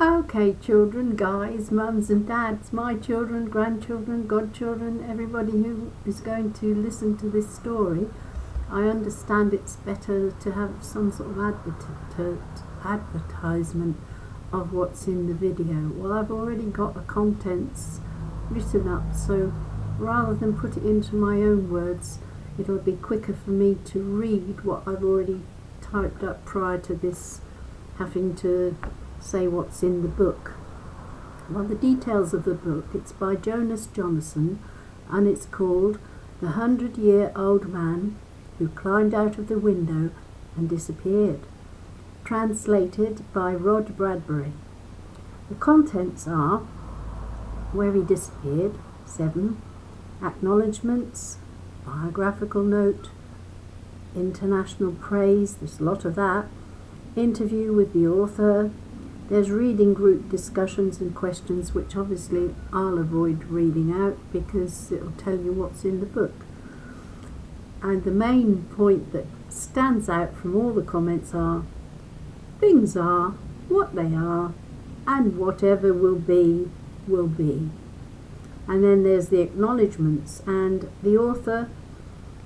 Okay, children, guys, mums and dads, my children, grandchildren, godchildren, everybody who is going to listen to this story, I understand it's better to have some sort of advertisement of what's in the video. Well, I've already got the contents written up, so rather than put it into my own words, it'll be quicker for me to read what I've already typed up prior to this having to say what's in the book. Well, the details of the book, it's by Jonas Jonasson, and it's called The 100-Year-Old Man Who Climbed Out of the Window and Disappeared, translated by Rod Bradbury. The contents are: where he disappeared, 7, acknowledgements, biographical note, international praise, there's a lot of that, interview with the author, there's reading group discussions and questions, which obviously I'll avoid reading out because it'll tell you what's in the book. And the main point that stands out from all the comments are: things are what they are, and whatever will be, will be. And then there's the acknowledgements, and the author,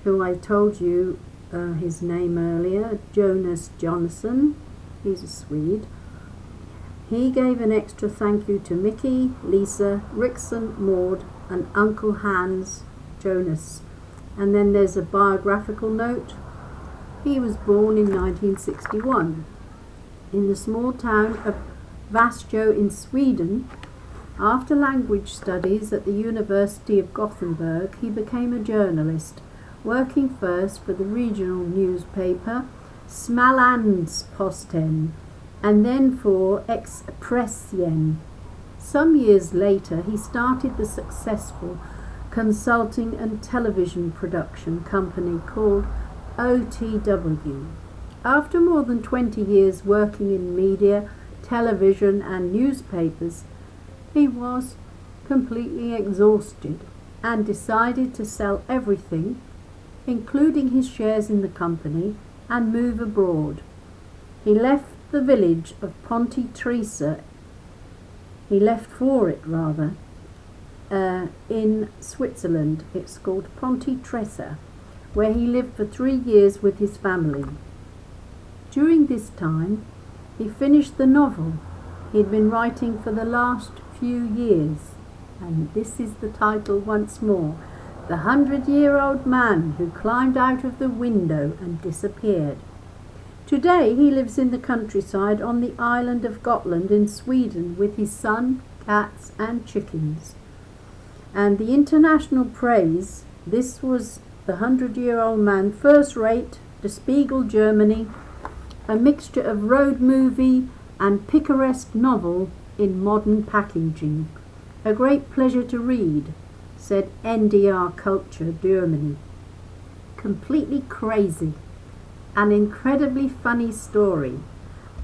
who I told you his name earlier, Jonas Jonasson, he's a Swede. He gave an extra thank you to Mickey, Lisa, Rickson, Maud, and Uncle Hans Jonas. And then there's a biographical note. He was born in 1961 in the small town of Vasjo in Sweden. After language studies at the University of Gothenburg, he became a journalist, working first for the regional newspaper Smålandsposten and then for Expressen. Some years later, he started the successful consulting and television production company called OTW. After more than 20 years working in media, television and newspapers, he was completely exhausted and decided to sell everything, including his shares in the company, and move abroad. He left the village of Ponte-Tresa, in Switzerland. It's called Ponte-Tresa, where he lived for 3 years with his family. During this time, he finished the novel he'd been writing for the last few years, and this is the title once more: The 100-Year-Old Man Who Climbed Out of the Window and Disappeared. Today he lives in the countryside on the island of Gotland in Sweden with his son, cats and chickens. And the international praise: this was the 100-Year-Old Man, first rate, Der Spiegel, Germany, a mixture of road movie and picaresque novel in modern packaging. A great pleasure to read, said NDR Culture, Germany. Completely crazy. An incredibly funny story.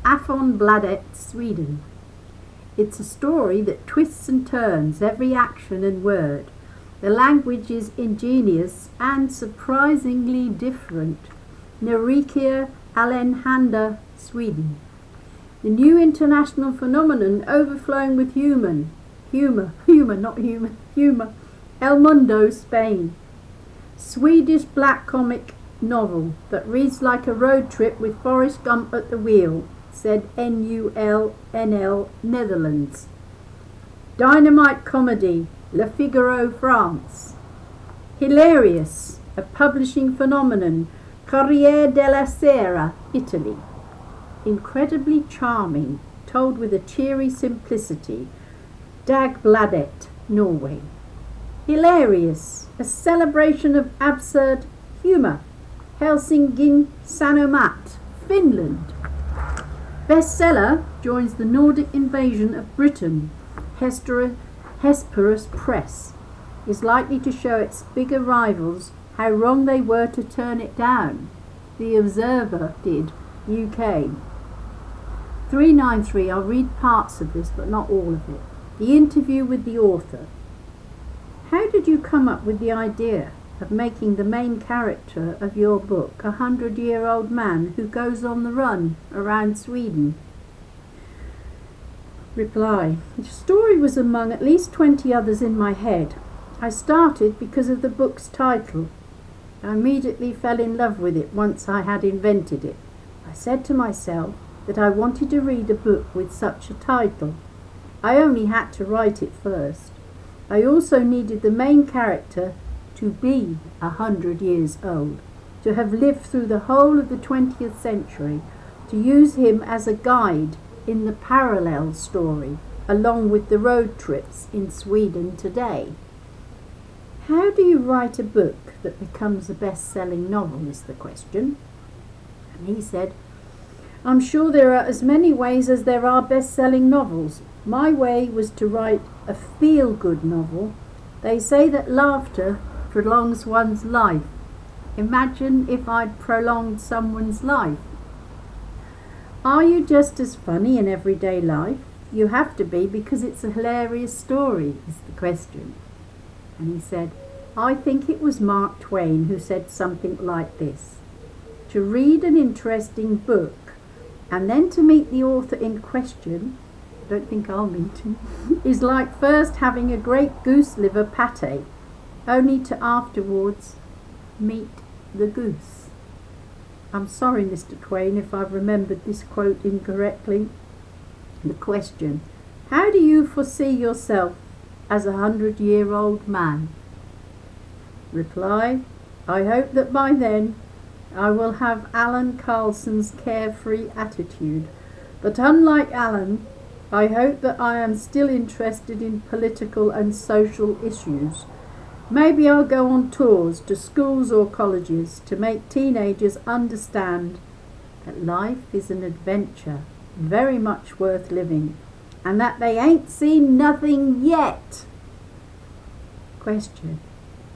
Aftonbladet, Sweden. It's a story that twists and turns every action and word. The language is ingenious and surprisingly different. Nerikia Allenhanda, Sweden. The new international phenomenon overflowing with humor. El Mundo, Spain. Swedish black comic novel that reads like a road trip with Forrest Gump at the wheel, said NULNL, Netherlands. Dynamite comedy, Le Figaro, France. Hilarious, a publishing phenomenon, Corriere della Sera, Italy. Incredibly charming, told with a cheery simplicity, Dagbladet, Norway. Hilarious, a celebration of absurd humour, Helsingin Sanomat, Finland. Bestseller joins the Nordic invasion of Britain. Hesperus Press is likely to show its bigger rivals how wrong they were to turn it down. The Observer did, UK. 393, I'll read parts of this but not all of it. The interview with the author. How did you come up with the idea of making the main character of your book a 100-year-old man who goes on the run around Sweden? Reply. The story was among at least 20 others in my head. I started because of the book's title. I immediately fell in love with it once I had invented it. I said to myself that I wanted to read a book with such a title. I only had to write it first. I also needed the main character to be 100 years old, to have lived through the whole of the 20th century, to use him as a guide in the parallel story, along with the road trips in Sweden today. How do you write a book that becomes a best-selling novel is the question. And he said, I'm sure there are as many ways as there are best-selling novels. My way was to write a feel-good novel. They say that laughter prolongs one's life. Imagine if I'd prolonged someone's life. Are you just as funny in everyday life? You have to be, because it's a hilarious story, is the question. And he said, I think it was Mark Twain who said something like this. To read an interesting book and then to meet the author in question, I don't think I'll meet him, is like first having a great goose liver pate, only to afterwards meet the goose. I'm sorry, Mr. Twain, if I've remembered this quote incorrectly. The question, how do you foresee yourself as 100-year-old man? Reply, I hope that by then I will have Alan Carlson's carefree attitude. But unlike Alan, I hope that I am still interested in political and social issues. Maybe I'll go on tours to schools or colleges to make teenagers understand that life is an adventure, very much worth living, and that they ain't seen nothing yet. Question.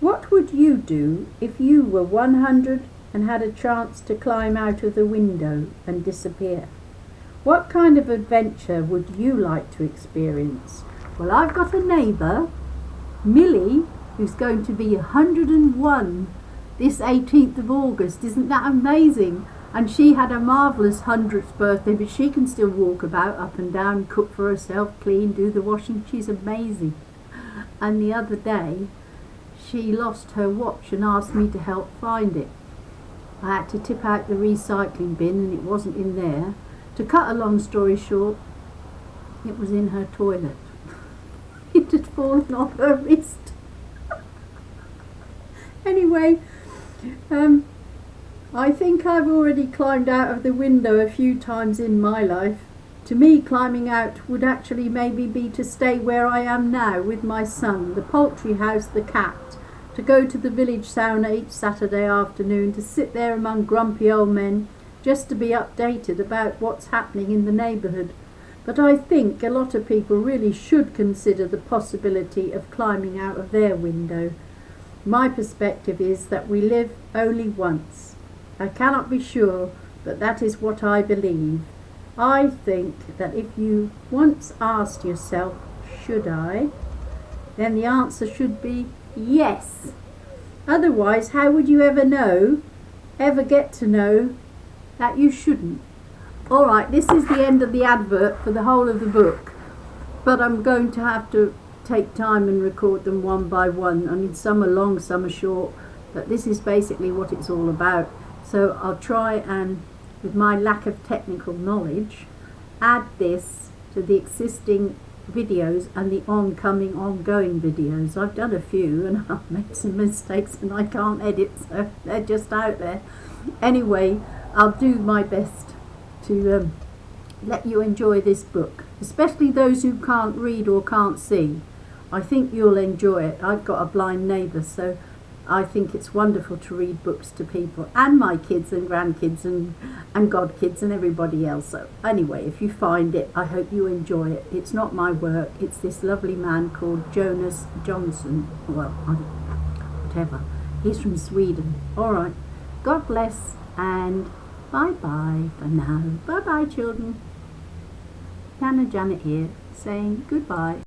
What would you do if you were 100 and had a chance to climb out of the window and disappear? What kind of adventure would you like to experience? Well, I've got a neighbour, Millie, who's going to be 101 this 18th of August. Isn't that amazing? And she had a marvellous 100th birthday, but she can still walk about up and down, cook for herself, clean, do the washing. She's amazing. And the other day, she lost her watch and asked me to help find it. I had to tip out the recycling bin and it wasn't in there. To cut a long story short, it was in her toilet. It had fallen off her wrist. Anyway, I think I've already climbed out of the window a few times in my life. To me, climbing out would actually maybe be to stay where I am now with my son, the poultry house, the cat, to go to the village sauna each Saturday afternoon, to sit there among grumpy old men, just to be updated about what's happening in the neighbourhood. But I think a lot of people really should consider the possibility of climbing out of their window. My perspective is that we live only once. I cannot be sure, but that is what I believe. I think that if you once asked yourself, should I? Then the answer should be yes. Otherwise, how would you ever get to know that you shouldn't? Alright, this is the end of the advert for the whole of the book, but I'm going to have to take time and record them one by one. I mean, some are long, some are short, but this is basically what it's all about. So I'll try and, with my lack of technical knowledge, add this to the existing videos and the ongoing videos. I've done a few and I've made some mistakes and I can't edit, so they're just out there. Anyway, I'll do my best to let you enjoy this book, especially those who can't read or can't see. I think you'll enjoy it. I've got a blind neighbour, so I think it's wonderful to read books to people, and my kids and grandkids and godkids and everybody else. So anyway, if you find it, I hope you enjoy it. It's not my work, it's this lovely man called Jonas Jonasson. Well, whatever. He's from Sweden. Alright, God bless, and bye-bye for now. Bye-bye, children. Nana Janet here, saying goodbye.